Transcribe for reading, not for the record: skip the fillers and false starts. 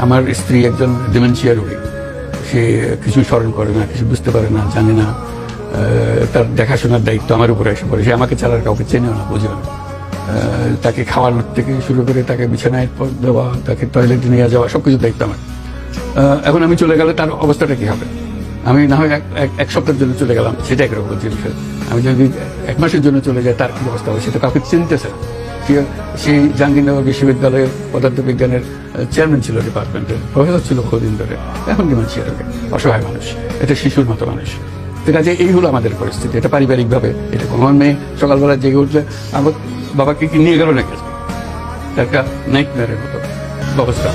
আমার স্ত্রী একজন ডিমেনশিয়া রোগী, সে কিছু স্মরণ করে না, কিছু বুঝতে পারে না, জানে না। তার দেখাশোনার দায়িত্ব আমার উপরে এসে পড়ে। সে আমাকে ছাড়া আর কাউকে চেনেও না, বুঝেও না। তাকে খাওয়ানোর থেকে শুরু করে তাকে বিছানায় দেওয়া, তাকে টয়লেটে নিয়ে যাওয়া, সবকিছু দায়িত্ব আমার। এখন আমি চলে গেলে তার অবস্থাটা কি হবে? আমি না হয় এক সপ্তাহের জন্য চলে গেলাম, সেটা একরকম জিনিস। আমি যদি 1 মাসের জন্য চলে যাই, তার কি অবস্থা হবে? সেটা কাউকে চিনতেছে না। সেই জাহাঙ্গীরনগর বিশ্ববিদ্যালয়ের পদার্থবিজ্ঞানের চেয়ারম্যান ছিল, ডিপার্টমেন্টের প্রফেসর ছিল বহুদিন ধরে, এখন ডিমেনশিয়া রোগে, অসহায় মানুষ, এটা শিশুর মতো মানুষ। কাজে এই হলো আমাদের পরিস্থিতি। এটা পারিবারিকভাবে, এটা আমার মেয়ে সকালবেলা জেগে উঠলে আমার বাবাকে কি নিয়ে গেল নাকি, একটা নাইটমেয়ারের মতো অবস্থা।